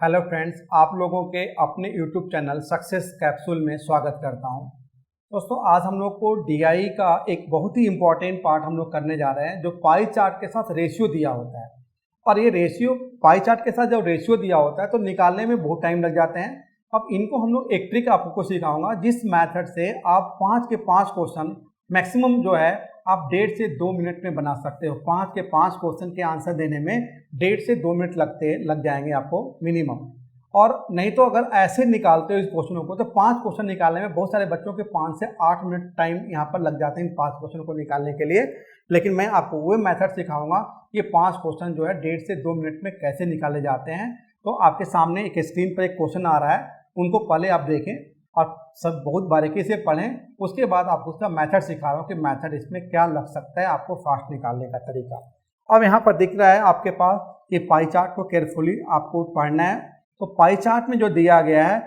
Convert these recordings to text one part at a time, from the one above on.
Hello friends, आप लोगों के अपने यूट्यूब चैनल सक्सेस कैप्सूल में स्वागत करता हूं। दोस्तों, आज हम लोग को डीआई का एक बहुत ही इंपॉर्टेंट पार्ट हम लोग करने जा रहे हैं, जो पाई चार्ट के साथ रेशियो दिया होता है। और ये रेशियो पाई चार्ट के साथ जब रेशियो दिया होता है तो निकालने में बहुत टाइम लग जाते हैं। अब इनको हम लोग एक ट्रिक आपको सिखाऊंगा, जिस मैथड से आप 5 के 5 क्वेश्चन मैक्सिमम जो है आप 1.5 से 2 मिनट में बना सकते हो। 5 के 5 क्वेश्चन के आंसर देने में 1.5 से 2 मिनट लग जाएंगे आपको मिनिमम। और नहीं तो अगर ऐसे निकालते हो इस क्वेश्चनों को तो 5 क्वेश्चन निकालने में बहुत सारे बच्चों के 5 से 8 मिनट टाइम यहाँ पर लग जाते हैं इन 5 क्वेश्चन को निकालने के लिए। लेकिन मैं आपको वो मेथड सिखाऊंगा कि 5 क्वेश्चन जो है 1.5 से 2 मिनट में कैसे निकाले जाते हैं। तो आपके सामने एक स्क्रीन पर एक क्वेश्चन आ रहा है, उनको पहले आप देखें और सब बहुत बारीकी से पढ़ें। उसके बाद आपको उसका मेथड सिखा रहा हूँ कि मेथड इसमें क्या लग सकता है, आपको फास्ट निकालने का तरीका। अब यहाँ पर दिख रहा है आपके पास कि पाई चार्ट को केयरफुली आपको पढ़ना है। तो पाई चार्ट में जो दिया गया है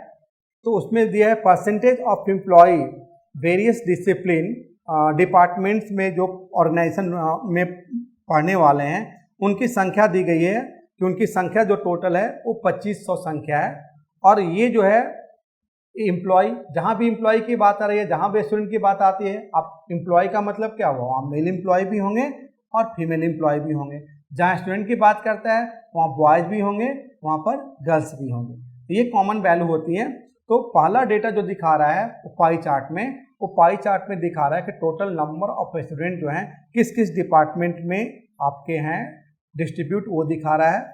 तो उसमें दिया है percentage of employ various discipline departments में जो ऑर्गेनाइजेशन में पढ़ने वाले हैं उनकी संख्या दी गई है कि उनकी संख्या जो टोटल है वो 2500 संख्या है। और ये जो है एम्प्लॉय, जहाँ भी एम्प्लॉय की बात आ रही है, जहाँ भी स्टूडेंट की बात आती है, आप एम्प्लॉय का मतलब क्या हुआ, वहाँ मेल एम्प्लॉय भी होंगे और फीमेल एम्प्लॉय भी होंगे। जहाँ स्टूडेंट की बात करता है वहाँ बॉयज़ भी होंगे, वहाँ पर गर्ल्स भी होंगे। तो ये कॉमन वैल्यू होती है। तो पहला डेटा जो दिखा रहा है वो पाई चार्ट में दिखा रहा है कि टोटल नंबर ऑफ स्टूडेंट जो हैं किस किस डिपार्टमेंट में आपके हैं डिस्ट्रीब्यूट, वो दिखा रहा है।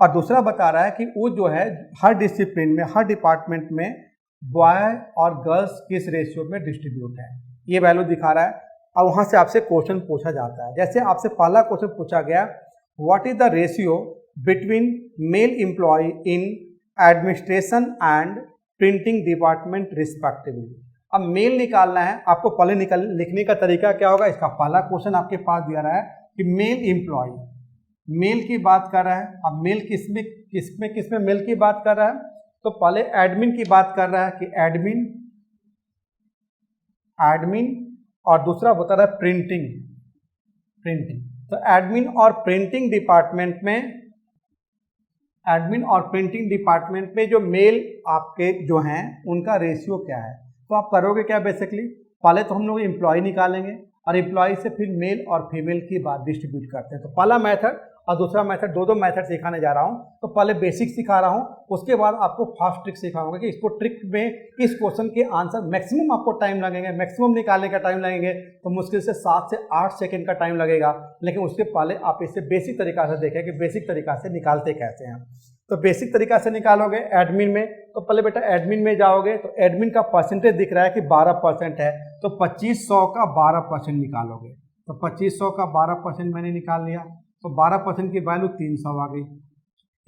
और दूसरा बता रहा है कि वो जो है हर डिसिप्लिन में, हर डिपार्टमेंट में बॉय और गर्ल्स किस रेशियो में डिस्ट्रीब्यूट है, ये वैल्यू दिखा रहा है। और वहाँ से आपसे क्वेश्चन पूछा जाता है। जैसे आपसे पहला क्वेश्चन पूछा गया, what is the ratio between male employ in administration and printing department respectively. अब मेल निकालना है आपको, पहले लिखने का तरीका क्या होगा, इसका पहला क्वेश्चन आपके पास दिया रहा है कि मेल एम्प्लॉय, मेल की बात कर रहा है। अब मेल किसमें मेल की बात कर रहा है, तो पहले एडमिन की बात कर रहा है कि एडमिन और दूसरा बता रहा है प्रिंटिंग। तो एडमिन और प्रिंटिंग डिपार्टमेंट में जो मेल आपके जो हैं उनका रेशियो क्या है। तो आप करोगे क्या, बेसिकली पहले तो हम लोग एम्प्लॉय निकालेंगे और एम्प्लॉय से फिर मेल और फीमेल की बात डिस्ट्रीब्यूट करते हैं। तो पहला मेथड और दूसरा मेथड, दो मेथड सिखाने जा रहा हूं। तो पहले बेसिक सिखा रहा हूं, उसके बाद आपको फास्ट ट्रिक सिखाऊंगा कि इसको ट्रिक में इस क्वेश्चन के आंसर मैक्सिमम आपको टाइम लगेंगे, मैक्सिमम निकालने का टाइम लगेंगे तो मुश्किल से 7 से 8 सेकंड का टाइम लगेगा। लेकिन उसके पहले आप इसे बेसिक तरीका से देखें कि बेसिक तरीका से निकालते कैसे हैं। तो बेसिक तरीका से निकालोगे एडमिन में, तो पहले बेटा एडमिन में जाओगे तो एडमिन का परसेंटेज दिख रहा है कि 12% है, तो 2500 का 12% निकालोगे। तो 2500 का 12% मैंने निकाल लिया, तो 12% की वैल्यू 300 आ गई।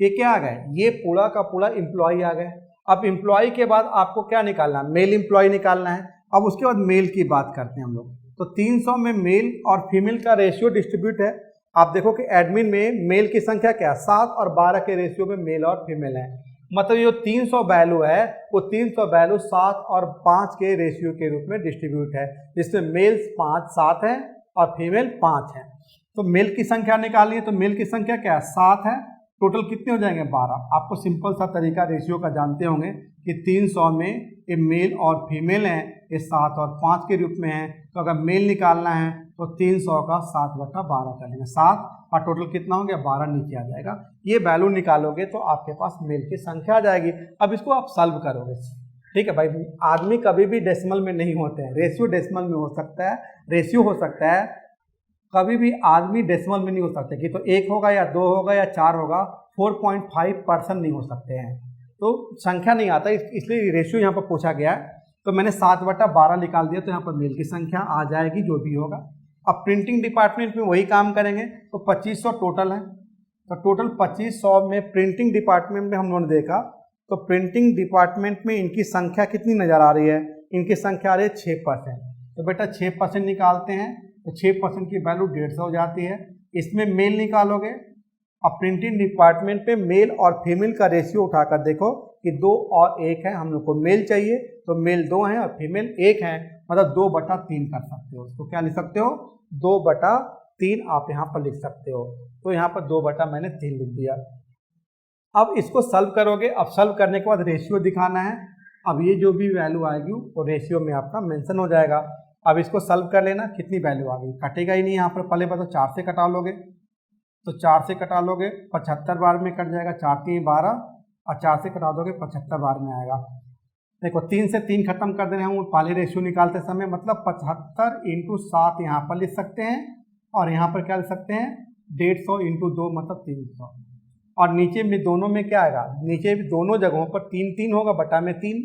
ये क्या आ गए, ये पूरा का पूरा एम्प्लॉय आ गए। अब एम्प्लॉय के बाद आपको क्या निकालना है, मेल एम्प्लॉय निकालना है। अब उसके बाद मेल की बात करते हैं हम लोग। तो 300 में मेल और फीमेल का रेशियो डिस्ट्रीब्यूट है। आप देखो कि एडमिन में मेल की संख्या क्या, 7 और 12 के रेशियो में मेल और फीमेल है। मतलब ये 300 वैल्यू है वो 300 वैल्यू 7 और 5 के रेशियो के रूप में डिस्ट्रीब्यूट है, जिसमें मेल्स 7 है और फीमेल 5 है। तो मेल की संख्या निकालनी है, तो मेल की संख्या क्या है, 7 है। टोटल कितने हो जाएंगे, 12। आपको सिंपल सा तरीका रेशियो का जानते होंगे कि 300 में ये मेल और फीमेल हैं, ये 7 और 5 के रूप में है। तो अगर मेल निकालना है तो 300 का 7/12 कर लेंगे, 7 और टोटल कितना हो गया, 12 नीचे आ जाएगा। ये वैल्यू निकालोगे तो आपके पास मेल की संख्या आ जाएगी। अब इसको आप सॉल्व करोगे, ठीक है भाई। आदमी कभी भी डेसिमल में नहीं होते हैं, रेशियो डेसिमल में हो सकता है, रेशियो हो सकता है, कभी भी आदमी डेसिमल में नहीं हो सकते कि तो 1 होगा या 2 होगा या 4 होगा, 4.5% नहीं हो सकते हैं। तो संख्या नहीं आता, इसलिए रेशियो यहाँ पर पूछा गया है। तो मैंने 7/12 निकाल दिया, तो यहाँ पर मेल की संख्या आ जाएगी जो भी होगा। अब प्रिंटिंग डिपार्टमेंट में वही काम करेंगे। तो 2500 टोटल है, तो टोटल 2500 में प्रिंटिंग डिपार्टमेंट में हम लोगों ने देखा तो प्रिंटिंग डिपार्टमेंट में इनकी संख्या कितनी नज़र आ रही है, इनकी संख्या आ रही है 6%। तो बेटा 6% निकालते हैं, तो 6% की वैल्यू 150 हो जाती है। इसमें मेल निकालोगे, अब प्रिंटिंग डिपार्टमेंट पे मेल और फीमेल का रेशियो उठाकर देखो कि 2 और 1 है। हम लोग को मेल चाहिए तो मेल 2 हैं और फीमेल 1 है, मतलब 2/3 कर सकते हो। तो क्या लिख सकते हो, 2/3 आप यहाँ पर लिख सकते हो। तो यहाँ पर 2/3 लिख दिया। अब इसको सॉल्व करोगे, अब सॉल्व करने के बाद रेशियो दिखाना है। अब ये जो भी वैल्यू आएगी वो रेशियो में आपका मेंशन हो जाएगा। अब इसको सॉल्व कर लेना, कितनी वैल्यू आ गई, कटेगा ही नहीं यहाँ पर, पहले बताओ 4 से कटा लोगे तो 4 से कटा लोगे 75 बार में कट जाएगा, 4 3 12 और 4 से कटा दोगे 75 बार में आएगा। देखो 3 से 3 खत्म कर दे रहे हैं पहले रेशियो निकालते समय, मतलब 75 × 7 यहाँ पर लिख सकते हैं और यहाँ पर क्या लिख सकते हैं 150 × 2 मतलब 300। और नीचे में दोनों में क्या आएगा, नीचे भी दोनों जगहों पर 3 3 होगा, बटा में 3,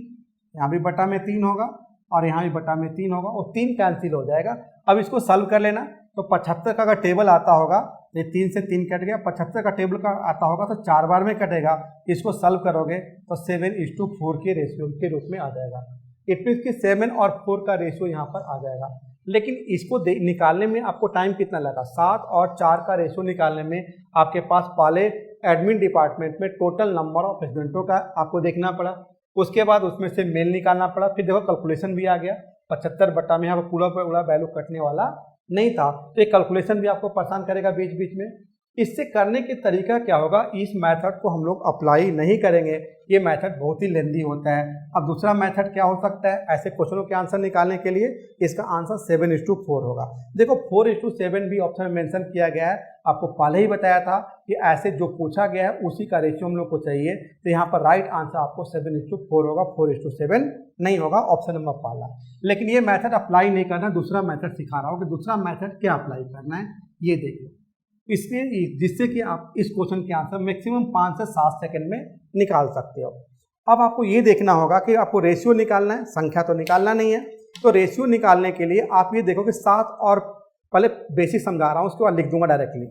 यहाँ भी बटा में 3 होगा और यहाँ भी बटा में 3 होगा और 3 कैंसिल हो जाएगा। अब इसको सॉल्व कर लेना, तो 75 का अगर टेबल आता होगा, ये 3 से 3 कट गया, 75 का टेबल का आता होगा तो 4 बार में कटेगा। इसको सॉल्व करोगे तो 7:4 के रेशियो के रूप में आ जाएगा। इट मीन्स कि 7 और 4 का रेशियो यहाँ पर आ जाएगा। लेकिन इसको निकालने में आपको टाइम कितना लगा, 7 और 4 का रेशियो निकालने में आपके पास पहले एडमिन डिपार्टमेंट में टोटल नंबर ऑफ स्टूडेंटों का आपको देखना पड़ा, उसके बाद उसमें से मेल निकालना पड़ा, फिर देखो कैलकुलेशन भी आ गया 75 बटा में यहाँ पर पूरा वैल्यू कटने वाला नहीं था, तो ये कैलकुलेशन भी आपको परेशान करेगा बीच बीच में। इससे करने के तरीका क्या होगा, इस मेथड को हम लोग अप्लाई नहीं करेंगे, ये मेथड बहुत ही लेंदी होता है। अब दूसरा मेथड क्या हो सकता है ऐसे क्वेश्चनों के आंसर निकालने के लिए, इसका आंसर 7:4 होगा। देखो 4:7 भी ऑप्शन में मेंशन किया गया है, आपको पहले ही बताया था कि ऐसे जो पूछा गया है उसी का रेशियो हम लोग को चाहिए, तो यहाँ पर राइट आंसर आपको 7:4 होगा, 4:7 नहीं होगा, ऑप्शन नंबर पहला। लेकिन ये मेथड अप्लाई नहीं करना, दूसरा मेथड सिखा रहा हूँ कि दूसरा मेथड क्या अप्लाई करना है, ये देखिए। इसलिए जिससे कि आप इस क्वेश्चन के आंसर मैक्सिमम 5 से 7 सेकंड में निकाल सकते हो। अब आपको ये देखना होगा कि आपको रेशियो निकालना है, संख्या तो निकालना नहीं है। तो रेशियो निकालने के लिए आप ये देखो कि 7 और पहले बेसिक समझा रहा हूँ, उसके बाद लिख दूंगा डायरेक्टली।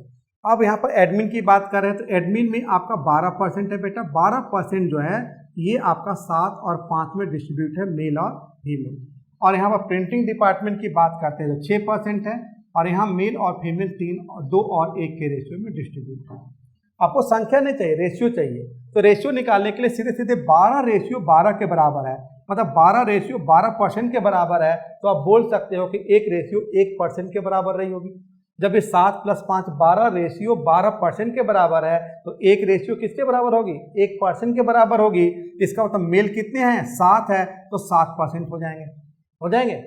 अब यहाँ पर एडमिन की बात कर रहे हैं, तो एडमिन में आपका 12% है बेटा, 12% जो है ये आपका 7 और 5 में डिस्ट्रीब्यूट है, मेल और फीमेल। और यहाँ पर प्रिंटिंग डिपार्टमेंट की बात करते हैं तो 6% है, और यहाँ मेल और फीमेल 3 और 2 और 1 के रेशियो में डिस्ट्रीब्यूट है। आपको संख्या नहीं चाहिए, रेशियो चाहिए। तो रेशियो निकालने के लिए सीधे सीधे 12 रेशियो 12 के बराबर है, मतलब 12 रेशियो 12% के बराबर है, तो आप बोल सकते हो कि 1 रेशियो 1% के बराबर रही होगी। जब ये 7 + 5 12 रेशियो 12% के बराबर है, तो 1 रेशियो किसके बराबर होगी, 1% के बराबर होगी। इसका मतलब मेल कितने हैं, 7 है, तो 7% हो जाएंगे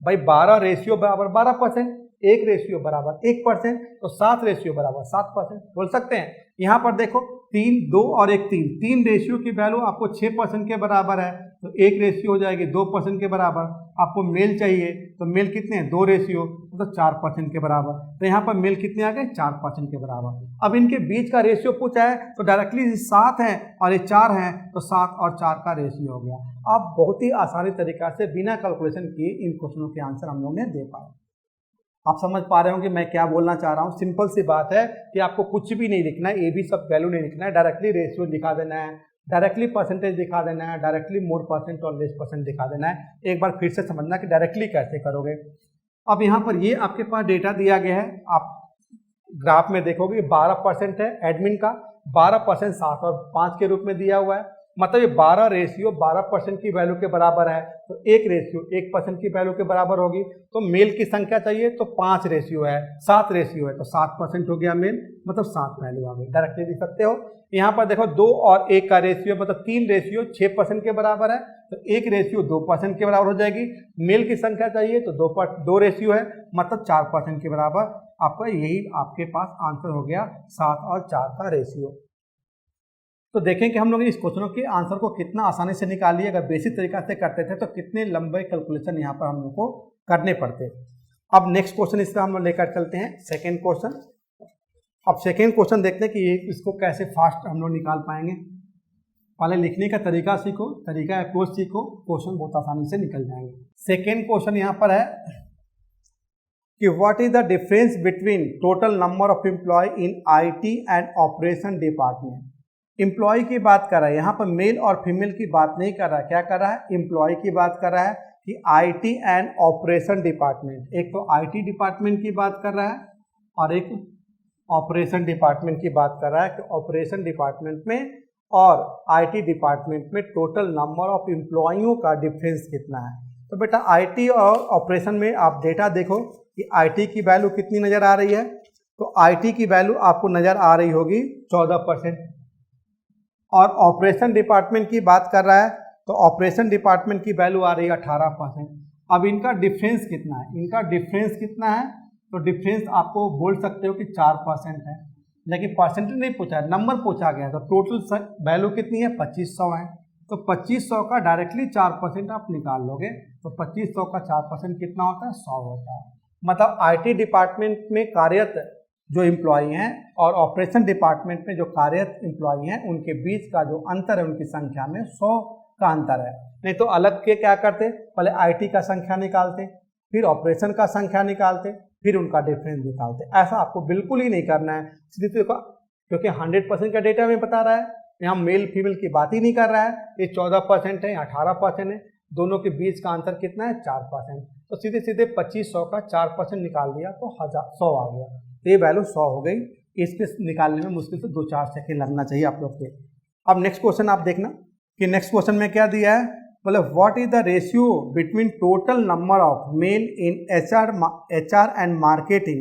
भाई। 12 रेशियो बराबर 12%, 1 रेशियो बराबर 1%, तो 7 रेशियो बराबर 7% बोल सकते हैं। यहाँ पर देखो 3 2 और 1 3 रेशियो की वैल्यू आपको 6% के बराबर है, तो 1 रेशियो हो जाएगी 2% के बराबर। आपको मेल चाहिए, तो मेल कितने हैं, 2 रेशियो, तो 4% के बराबर। तो यहाँ पर मेल कितने आ गए, 4% के बराबर। अब इनके बीच का रेशियो पूछा है, तो डायरेक्टली 7 है और ये 4 है, तो 7 और 4 का रेशियो हो गया। आप बहुत ही आसानी तरीका से बिना कैलकुलेशन किए इन क्वेश्चनों के आंसर हम लोग ने दे पाए। आप समझ पा रहे हो कि मैं क्या बोलना चाह रहा हूँ। सिंपल सी बात है कि आपको कुछ भी नहीं लिखना है, ये भी सब वैल्यू नहीं लिखना है, डायरेक्टली रेशियो दिखा देना है, डायरेक्टली परसेंटेज दिखा देना है, डायरेक्टली मोर परसेंट और लेस परसेंट दिखा देना है। एक बार फिर से समझना कि डायरेक्टली कैसे करोगे। अब यहाँ पर ये आपके पास डेटा दिया गया है, आप ग्राफ में देखोगे 12% है एडमिन का, 12% 7 और 5 के रूप में दिया हुआ है, मतलब ये 12 रेशियो 12% की वैल्यू के बराबर है, तो 1 रेशियो 1% की वैल्यू के बराबर होगी। तो मेल की संख्या चाहिए, तो 5 रेशियो है, 7 रेशियो है, तो 7% हो गया मेल, मतलब 7 वैल्यू आ गई, डायरेक्टली लिख सकते हो। यहाँ पर देखो 2 और 1 का रेशियो, मतलब 3 रेशियो 6% के बराबर है, तो 1 रेशियो 2% के बराबर हो जाएगी। मेल की संख्या चाहिए, तो 2 रेशियो है, मतलब 4% के बराबर। आपका यही आपके पास आंसर हो गया, 7 और 4 का रेशियो। तो देखें कि हम लोग इस क्वेश्चनों के आंसर को कितना आसानी से निकाल लिए। अगर बेसिक तरीका से करते थे तो कितने लंबे कैलकुलेशन यहाँ पर हम लोग को करने पड़ते। अब नेक्स्ट क्वेश्चन इसका हम लोग लेकर चलते हैं, सेकंड क्वेश्चन। अब सेकंड क्वेश्चन देखते हैं कि इसको कैसे फास्ट हम लोग निकाल पाएंगे। पहले लिखने का तरीका सीखो, तरीका अप्रोच सीखो, क्वेश्चन बहुत आसानी से निकल जाएंगे। सेकेंड क्वेश्चन यहाँ पर है कि what is the difference between total number of employ in IT and operation department. Employ की बात कर रहा है, यहाँ पर मेल और फीमेल की बात नहीं कर रहा है, क्या कर रहा है, एम्प्लॉय की बात कर रहा है कि IT एंड ऑपरेशन डिपार्टमेंट। एक तो IT डिपार्टमेंट की बात कर रहा है और एक ऑपरेशन डिपार्टमेंट की बात कर रहा है कि ऑपरेशन डिपार्टमेंट में और IT डिपार्टमेंट में टोटल नंबर ऑफ एम्प्लॉइयों का डिफरेंस कितना है। तो बेटा IT और ऑपरेशन में आप डेटा देखो कि IT की वैल्यू कितनी नज़र आ रही है, तो IT की वैल्यू आपको नज़र आ रही होगी 14%। और ऑपरेशन डिपार्टमेंट की बात कर रहा है तो ऑपरेशन डिपार्टमेंट की वैल्यू आ रही है 18%। अब इनका डिफरेंस कितना है, इनका डिफरेंस कितना है, तो डिफरेंस आपको बोल सकते हो कि 4% है, लेकिन परसेंटेज नहीं पूछा है, नंबर पूछा गया है। तो टोटल वैल्यू कितनी है, 2500 है। तो 2500 का डायरेक्टली 4% आप निकाल लोगे, तो 2500 का 4% कितना होता है, 100 होता है। मतलब IT डिपार्टमेंट में कार्यरत जो एम्प्लॉई हैं और ऑपरेशन डिपार्टमेंट में जो कार्यरत एम्प्लॉई हैं उनके बीच का जो अंतर है उनकी संख्या में 100 का अंतर है। नहीं तो अलग के क्या करते, पहले IT का संख्या निकालते, फिर ऑपरेशन का संख्या निकालते, फिर उनका डिफरेंस निकालते। ऐसा आपको बिल्कुल ही नहीं करना है, सीधे क्योंकि 100% का डेटा हमें बता रहा है, यहाँ मेल फीमेल की बात ही नहीं कर रहा है। ये 14% है, 18% है, दोनों के बीच का अंतर कितना है, 4%। तो सीधे सीधे 2500 का 4% निकाल दिया तो 100 आ गया। तो ये वैल्यू 100 हो गई। इसके निकालने में मुश्किल से 2-4 सेकेंड लगना चाहिए आप लोग के। अब नेक्स्ट क्वेश्चन आप देखना कि नेक्स्ट क्वेश्चन में क्या दिया है, मतलब what is the ratio between total number of male in HR and marketing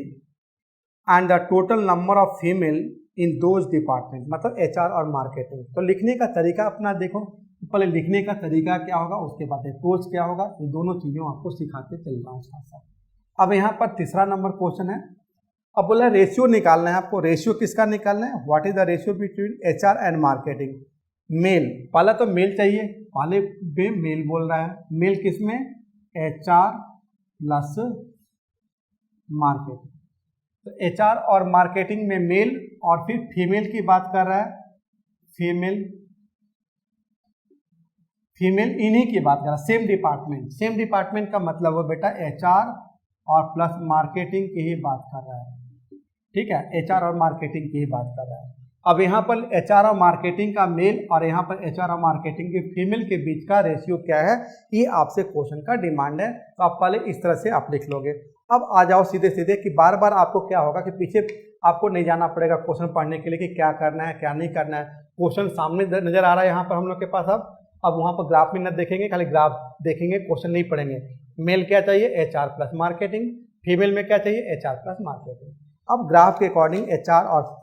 and the total number of female in those department. मतलब HR और मार्केटिंग। तो लिखने का तरीका अपना देखो, पहले लिखने का तरीका क्या होगा, उसके बाद अप्रोच क्या होगा, ये दोनों चीज़ें आपको सिखाते चल रहा हूँ साथ साथ। अब यहाँ पर तीसरा नंबर क्वेश्चन है। अब बोला रेशियो निकालना है आपको। रेशियो किसका निकालना है, what is the ratio between HR and marketing. Male, पहला तो मेल चाहिए, पहले पे मेल बोल रहा है। मेल किसमें, HR प्लस मार्केटिंग। तो HR और मार्केटिंग में मेल, और फिर फीमेल की बात कर रहा है, फीमेल इन्हीं की बात कर रहा है। सेम डिपार्टमेंट का मतलब वो बेटा HR और प्लस मार्केटिंग की ही बात कर रहा है, ठीक है, HR और मार्केटिंग की ही बात कर रहा है। अब यहाँ पर HR और मार्केटिंग का मेल और यहाँ पर HR और मार्केटिंग की फीमेल के बीच का रेशियो क्या है, ये आपसे क्वेश्चन का डिमांड है। तो आप पहले इस तरह से आप लिख लोगे। अब आ जाओ सीधे सीधे कि बार बार आपको क्या होगा कि पीछे आपको नहीं जाना पड़ेगा क्वेश्चन पढ़ने के लिए कि क्या करना है क्या नहीं करना है। क्वेश्चन सामने नजर आ रहा है यहाँ पर हम लोग के पास। अब वहाँ पर ग्राफ में न देखेंगे, खाली ग्राफ देखेंगे, क्वेश्चन नहीं पढ़ेंगे। मेल क्या चाहिए, HR प्लस मार्केटिंग, फीमेल में क्या चाहिए, HR प्लस मार्केटिंग। अब ग्राफ के अकॉर्डिंग HR और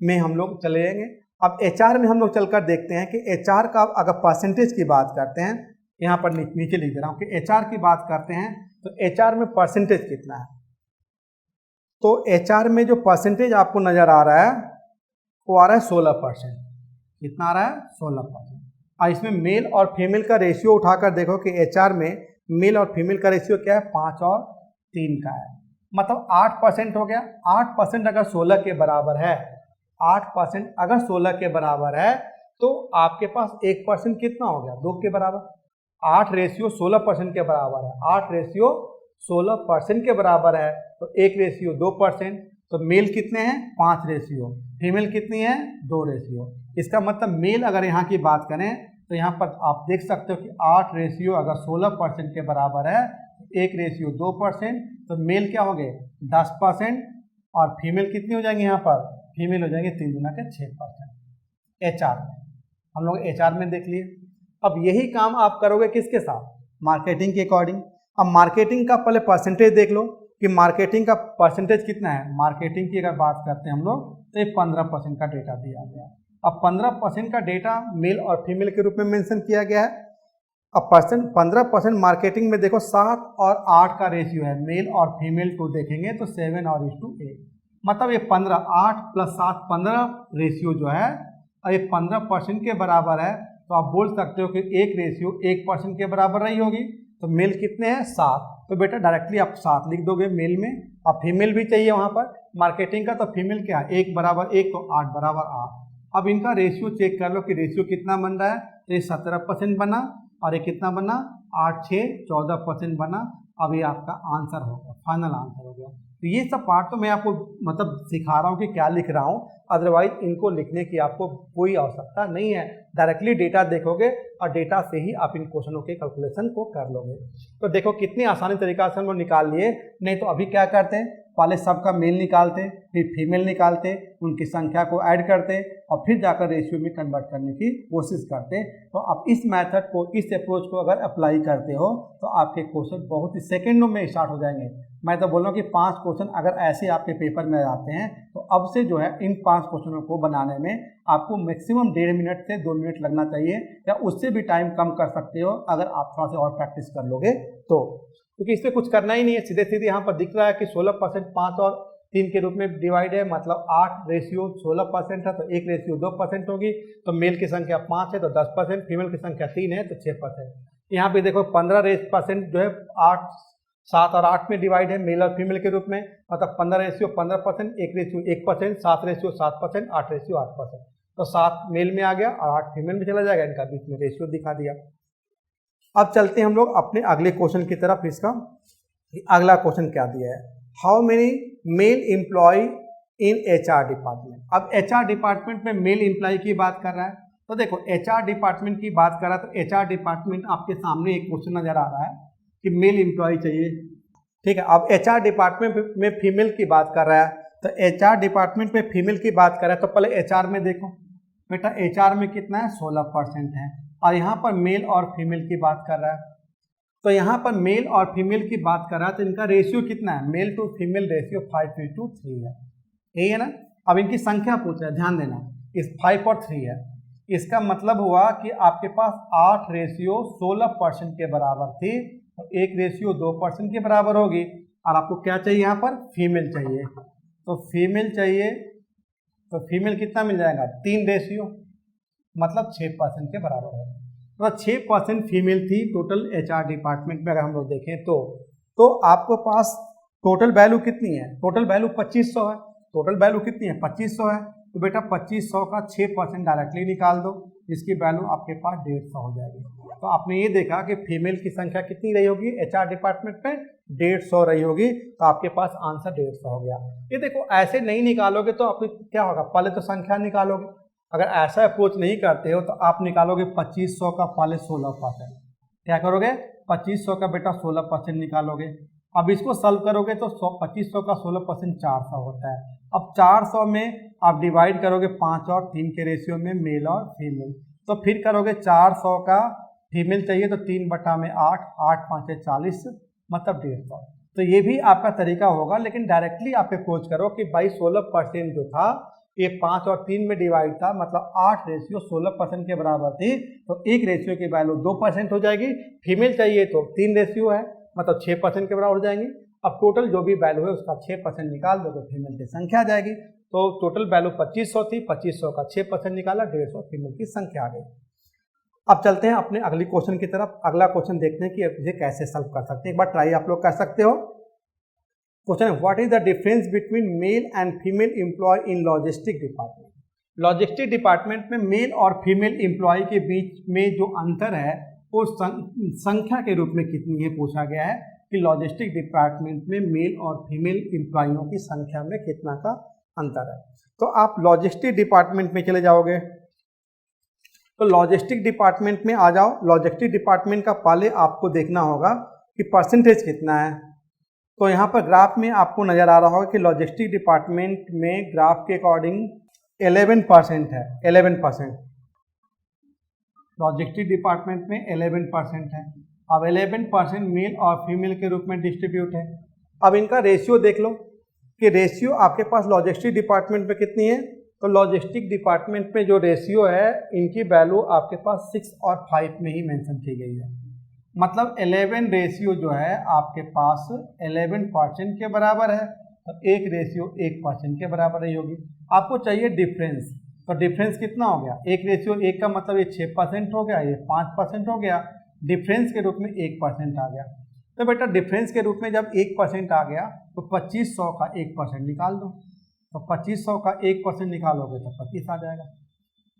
में हम लोग चले जाएंगे। अब HR में हम लोग चलकर देखते हैं कि HR का अगर परसेंटेज की बात करते हैं, यहाँ पर नीचे लिख दे रहा हूँ कि HR की बात करते हैं तो HR में परसेंटेज कितना है। तो HR में जो परसेंटेज आपको नजर आ रहा है वो आ रहा है 16%। कितना आ रहा है, 16%। और इसमें मेल और फीमेल का रेशियो उठाकर देखो कि HR में मेल और फीमेल का रेशियो क्या है, 5 और 3 का है। मतलब 8% हो गया। 8% अगर 16 के बराबर है, 8% अगर 16 के बराबर है तो आपके पास 1% कितना हो गया, 2 के बराबर। 8 रेशियो 16% के बराबर है, 8 रेशियो 16% के बराबर है, तो 1 रेशियो 2%। तो मेल कितने हैं, 5 रेशियो, फीमेल कितनी है, 2 रेशियो। इसका मतलब मेल अगर यहाँ की बात करें तो यहाँ पर आप देख सकते हो कि 8 रेशियो अगर 16% के बराबर है, 1 रेशियो 2%, तो मेल क्या हो गए 10%, और फीमेल कितनी हो जाएंगी, यहाँ पर फीमेल हो जाएंगे 3 गुना के 6%। HR में हम लोग HR में देख लिए। अब यही काम आप करोगे किसके साथ, मार्केटिंग के अकॉर्डिंग। अब मार्केटिंग का पहले परसेंटेज देख लो कि मार्केटिंग का परसेंटेज कितना है। मार्केटिंग की अगर बात करते हैं हम लोग तो ये 15% का डेटा दिया गया। अब 15% का डेटा मेल और फीमेल के रूप में मेंशन किया गया है। अब 15% मार्केटिंग में देखो 7 और 8 का रेशियो है, मेल और फीमेल को देखेंगे तो 7 और 8, मतलब ये 15, 8 प्लस 7 15 रेशियो जो है, और ये 15% के बराबर है। तो आप बोल सकते हो कि 1 रेशियो 1% के बराबर रही होगी। तो मेल कितने हैं, 7, तो बेटा डायरेक्टली आप 7 लिख दोगे मेल में। अब फीमेल भी चाहिए वहाँ पर मार्केटिंग का, तो फीमेल क्या है, 1 बराबर 1 तो 8 बराबर 8। अब इनका रेशियो चेक कर लो कि रेशियो कितना बन रहा है। तो ये 17% बना और ये कितना बना, 8 6 14% बना। अब ये आपका आंसर हो गया, फाइनल आंसर हो गया। तो ये सब पार्ट तो मैं आपको मतलब सिखा रहा हूँ कि क्या लिख रहा हूँ, अदरवाइज इनको लिखने की आपको कोई आवश्यकता नहीं है। डायरेक्टली डेटा देखोगे और डेटा से ही आप इन क्वेश्चनों के कैलकुलेशन को कर लोगे। तो देखो कितनी आसानी तरीका से हम लोग निकाल लिए। नहीं तो अभी क्या करते हैं, पहले सबका मेल निकालते, फिर फीमेल निकालते, उनकी संख्या को ऐड करते और फिर जाकर रेशियो में कन्वर्ट करने की कोशिश करते। तो आप इस मेथड को, इस अप्रोच को अगर अप्लाई करते हो तो आपके क्वेश्चन बहुत ही सेकेंडों में स्टार्ट हो जाएंगे। मैं तो बोल रहा हूँ कि 5 क्वेश्चन अगर ऐसे आपके पेपर में आते हैं तो अब से जो है इन 5 क्वेश्चनों को बनाने में आपको मैक्सिमम 1.5 मिनट से 2 मिनट लगना चाहिए, या उससे भी टाइम कम कर सकते हो अगर आप थोड़ा सा और प्रैक्टिस कर लोगे तो, क्योंकि इसमें कुछ करना ही नहीं है, सीधे सीधे यहाँ पर दिख रहा है कि 16% 5 और 3 के रूप में डिवाइड है, मतलब 8:16% है तो 1:2% होगी। तो मेल की संख्या 5 है तो 10%, फीमेल की संख्या 3 है तो 6%। यहाँ पे देखो 15% जो है 8, 7 और 8 में डिवाइड है मेल और फीमेल के रूप में, मतलब 15:15%, 1:1%, 7:7%, 8:8%। तो 7 मेल में आ गया और 8 फीमेल में चला जाएगा, इनका बीच में रेशियो दिखा दिया। अब चलते हैं हम लोग अपने अगले क्वेश्चन की तरफ। इसका अगला क्वेश्चन क्या दिया है, how many male employ in HR department. अब HR डिपार्टमेंट में मेल एम्प्लॉय की बात कर रहा है, तो देखो HR डिपार्टमेंट की बात कर रहा है तो HR डिपार्टमेंट आपके सामने एक क्वेश्चन नजर आ रहा है कि मेल एम्प्लॉय चाहिए, ठीक है। अब HR डिपार्टमेंट में फीमेल की बात कर रहा है, तो HR डिपार्टमेंट में फीमेल की बात कर रहा है तो पहले HR में देखो बेटा, HR में कितना है 16% है, और यहाँ पर मेल और फीमेल की बात कर रहा है, तो यहाँ पर मेल और फीमेल की बात कर रहा है तो इनका रेशियो कितना है, मेल टू फीमेल रेशियो 5:3 है, यही है ना। अब इनकी संख्या पूछ रहा है, ध्यान देना, इस 5 और 3 है, इसका मतलब हुआ कि आपके पास 8:16% के बराबर थी, तो 1:2% के बराबर होगी, और आपको क्या चाहिए यहाँ पर, फीमेल चाहिए, तो फीमेल चाहिए, तो फीमेल कितना मिल जाएगा 3 रेशियो, मतलब 6% के बराबर होगा। तो 6% फीमेल थी टोटल HR डिपार्टमेंट में अगर हम लोग देखें तो आपको पास टोटल वैल्यू कितनी है, टोटल वैल्यू 2500 है, टोटल वैल्यू कितनी है 2500 है, तो बेटा 2500 का 6% डायरेक्टली निकाल दो, जिसकी वैल्यू आपके पास 150 हो जाएगी। तो आपने ये देखा कि फीमेल की संख्या कितनी रही होगी HR डिपार्टमेंट में, 150 रही होगी, तो आपके पास आंसर 150 हो गया। ये देखो ऐसे नहीं निकालोगे तो आप क्या होगा, पहले तो संख्या निकालोगे, अगर ऐसा अप्रोच नहीं करते हो तो आप निकालोगे 2500 का पहले 16%, क्या करोगे 2500 का बेटा 16% निकालोगे। अब इसको सॉल्व करोगे तो 2500 का 16% 400 होता है। अब 400 में आप डिवाइड करोगे 5 और 3 के रेशियो में मेल और फीमेल, तो फिर करोगे 400 का फीमेल चाहिए तो 3/8, 8 5 40, मतलब 150। तो ये भी आपका तरीका होगा, लेकिन डायरेक्टली आप अप्रोच करो कि भाई 16% जो था ये 5 और 3 में डिवाइड था, मतलब 8:16% के बराबर थी, तो एक रेशियो की वैल्यू 2% हो जाएगी, फीमेल चाहिए तो 3 रेशियो है, मतलब 6% के बराबर हो जाएंगे। अब टोटल जो भी वैल्यू है उसका 6% निकाल दो तो फीमेल की संख्या आ जाएगी। तो टोटल वैल्यू 2500 थी, 2500 का 6% निकाला, 150 फीमेल की संख्या आ गई। अब चलते हैं अपने अगली क्वेश्चन की तरफ। अगला क्वेश्चन देखते हैं कि इसे कैसे सॉल्व कर सकते हैं, एक बार ट्राई आप लोग कर सकते हो। क्वेश्चन है, what is the difference between male and female employee in logistic department. Logistic department में मेल और फीमेल एम्प्लॉय के बीच में जो अंतर है वो संख्या के रूप में कितनी है पूछा गया है, कि लॉजिस्टिक डिपार्टमेंट में मेल और फीमेल एम्प्लॉयों की संख्या में कितना का अंतर है। तो आप लॉजिस्टिक डिपार्टमेंट में चले जाओगे, तो लॉजिस्टिक डिपार्टमेंट में आ जाओ। लॉजिस्टिक डिपार्टमेंट का पहले आपको देखना होगा कि परसेंटेज कितना है। तो यहाँ पर ग्राफ में आपको नजर आ रहा होगा कि लॉजिस्टिक डिपार्टमेंट में ग्राफ के अकॉर्डिंग 11% है, 11%। लॉजिस्टिक डिपार्टमेंट में 11% है। अब 11% मेल और फीमेल के रूप में डिस्ट्रीब्यूट है। अब इनका रेशियो देख लो कि रेशियो आपके पास लॉजिस्टिक डिपार्टमेंट में कितनी है, तो लॉजिस्टिक डिपार्टमेंट में जो रेशियो है इनकी वैल्यू आपके पास 6 और 5 में ही मेंशन की गई है, मतलब 11 रेशियो जो है आपके पास 11% के बराबर है, तो 1 रेशियो 1% के बराबर ही होगी। आपको चाहिए डिफरेंस, तो डिफरेंस कितना हो गया, 1:1 का मतलब ये 6% हो गया, ये 5% हो गया, डिफरेंस के रूप में 1% आ गया। तो बेटा डिफरेंस के रूप में जब 1% आ गया तो 2500 का 1% निकाल दो, तो 2500 का 1% निकालोगे तो 25 आ जाएगा।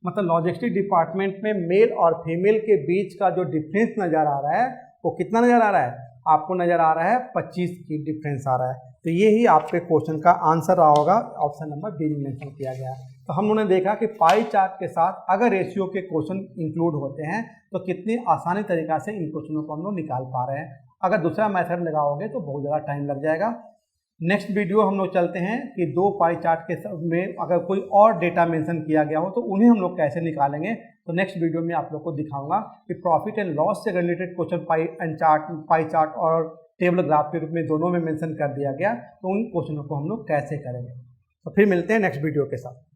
मतलब लॉजिस्टिक डिपार्टमेंट में मेल और फीमेल के बीच का जो डिफरेंस नज़र आ रहा है वो कितना नज़र आ रहा है, आपको नज़र आ रहा है 25 की डिफरेंस आ रहा है। तो ये ही आपके क्वेश्चन का आंसर रहा होगा, ऑप्शन नंबर बी में मेंशन किया गया है। तो हम लोगों ने देखा कि पाई चार्ट के साथ अगर रेशियो के क्वेश्चन इंक्लूड होते हैं तो कितनी आसानी तरीक़ा से इन क्वेश्चनों को हम लोग निकाल पा रहे हैं। अगर दूसरा मेथड लगाओगे तो बहुत ज़्यादा टाइम लग जाएगा। नेक्स्ट वीडियो हम लोग चलते हैं कि 2 पाई चार्ट के में अगर कोई और डेटा मेंशन किया गया हो तो उन्हें हम लोग कैसे निकालेंगे। तो नेक्स्ट वीडियो में आप लोग को दिखाऊंगा कि प्रॉफिट एंड लॉस से रिलेटेड क्वेश्चन पाई चार्ट और टेबल ग्राफ के रूप में दोनों में मेंशन कर दिया गया, तो उन क्वेश्चनों को हम लोग कैसे करेंगे। तो फिर मिलते हैं नेक्स्ट वीडियो के साथ।